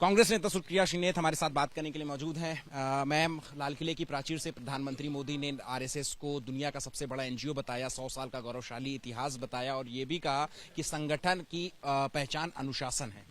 कांग्रेस नेता सुप्रिया श्रीनेत हमारे साथ बात करने के लिए मौजूद हैं। मैम, लाल किले की प्राचीर से प्रधानमंत्री मोदी ने आरएसएस को दुनिया का सबसे बड़ा एनजीओ बताया, 100 साल का गौरवशाली इतिहास बताया और ये भी कहा कि संगठन की पहचान अनुशासन है।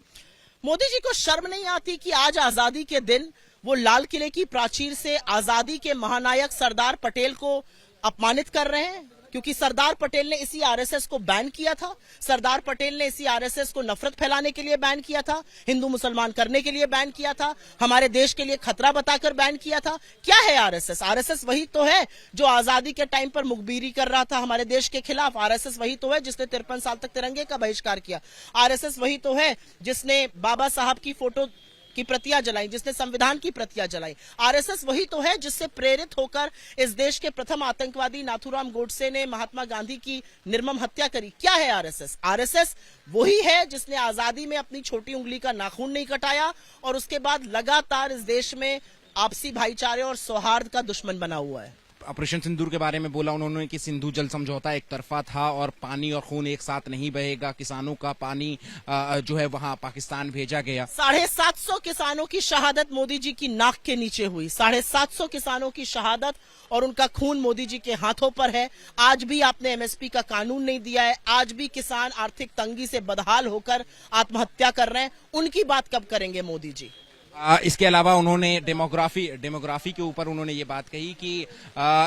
मोदी जी को शर्म नहीं आती कि आज आजादी के दिन वो लाल किले की प्राचीर से आजादी के महानायक सरदार पटेल को अपमानित कर रहे हैं? क्योंकि सरदार पटेल ने इसी आरएसएस को बैन किया था, सरदार पटेल ने इसी आरएसएस को नफरत फैलाने के लिए बैन किया था, हिंदू मुसलमान करने के लिए बैन किया था, हमारे देश के लिए खतरा बताकर बैन किया था। क्या है आरएसएस? आरएसएस वही तो है जो आजादी के टाइम पर मुखबिरी कर रहा था हमारे देश के खिलाफ। आरएसएस वही तो है जिसने 53 साल तक तिरंगे का बहिष्कार किया। आरएसएस वही तो है जिसने बाबा साहब की फोटो की प्रतियां जलाई, जिसने संविधान की प्रतियां जलाई। आरएसएस वही तो है जिससे प्रेरित होकर इस देश के प्रथम आतंकवादी नाथूराम गोडसे ने महात्मा गांधी की निर्मम हत्या करी। क्या है आरएसएस? आरएसएस वही है जिसने आजादी में अपनी छोटी उंगली का नाखून नहीं कटाया और उसके बाद लगातार इस देश में आपसी भाईचारे और सौहार्द का दुश्मन बना हुआ है। ऑपरेशन सिंदूर के बारे में बोला उन्होंने कि सिंधु जल समझौता एक तरफा था और पानी और खून एक साथ नहीं बहेगा। किसानों का पानी जो है वहां पाकिस्तान भेजा गया। 750 किसानों की शहादत मोदी जी की नाक के नीचे हुई। 750 किसानों की शहादत और उनका खून मोदी जी के हाथों पर है। आज भी आपने एमएसपी का कानून नहीं दिया है। आज भी किसान आर्थिक तंगी से बदहाल होकर आत्महत्या कर रहे हैं। उनकी बात कब करेंगे मोदी जी? इसके अलावा उन्होंने डेमोग्राफी के ऊपर उन्होंने ये बात कही कि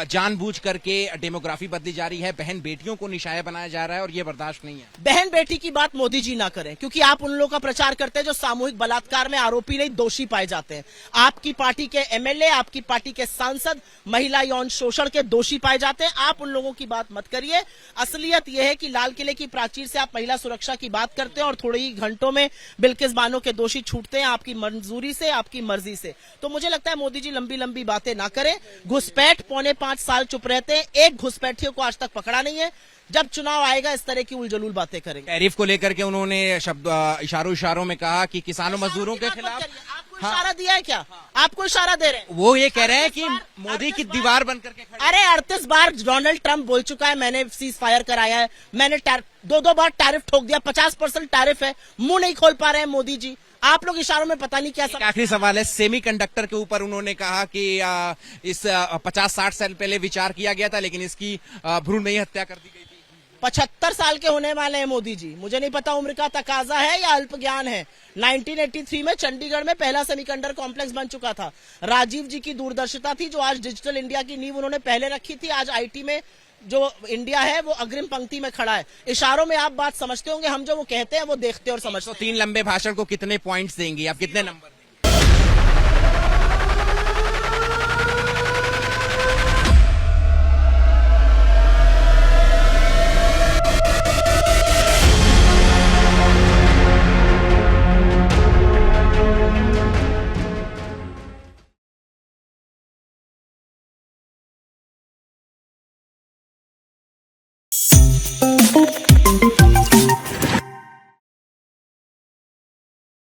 जानबूझ करके डेमोग्राफी बदली जा रही है, बहन बेटियों को निशाना बनाया जा रहा है और ये बर्दाश्त नहीं है। बहन बेटी की बात मोदी जी ना करें, क्योंकि आप उन लोगों का प्रचार करते हैं जो सामूहिक बलात्कार में आरोपी नहीं दोषी पाए जाते हैं। आपकी पार्टी के एमएलए, आपकी पार्टी के सांसद महिला यौन शोषण के दोषी पाए जाते हैं। आप उन लोगों की बात मत करिए। असलियत यह है कि लाल किले की प्राचीर से आप महिला सुरक्षा की बात करते हैं और थोड़े ही घंटों में बिल्किस बानो के दोषी छूटते हैं आपकी मंजूरी से, आपकी मर्जी से। तो मुझे लगता है मोदी जी लंबी लंबी बातें ना करें। घुसपैठ 4.25 साल चुप रहते हैं, एक घुसपैठियों को आज तक पकड़ा नहीं है। जब चुनाव आएगा इस तरह की उलझलूल बातें करेंगे। टैरिफ को लेकर के उन्होंने शब्द इशारों में कहा कि किसानों मजदूरों के खिलाफ। आपको इशारा दिया है क्या? आपको इशारा दे रहे हैं? वो ये कह रहे हैं कि मोदी की दीवार बनकर के खड़े। अरे 38 बार डोनाल्ड ट्रंप बोल चुका है मैंने सीज फायर कराया है, मैंने 2 बार टैरिफ ठोक दिया, 50% टैरिफ है। मुंह नहीं खोल पा रहे हैं मोदी जी। आप लोग इशारों में पता नहीं क्या। आखिरी सवाल है, सेमीकंडक्टर के ऊपर उन्होंने कहा कि इस 50-60 साल पहले विचार किया गया था लेकिन इसकी भ्रूण नहीं हत्या कर दी गई थी। 75 साल के होने वाले हैं मोदी जी। मुझे नहीं पता उम्र का तकाजा है या अल्प ज्ञान है। 1983 में चंडीगढ़ में पहला सेमीकंडक्टर कॉम्प्लेक्स बन चुका था। राजीव जी की दूरदर्शिता थी जो आज डिजिटल इंडिया की नींव उन्होंने पहले रखी थी। आज आईटी में जो इंडिया है वो अग्रिम पंक्ति में खड़ा है। इशारों में आप बात समझते होंगे, हम जो वो कहते हैं वो देखते और समझते हैं। 3 लंबे भाषण को कितने पॉइंट्स देंगे आप? कितने नंबर?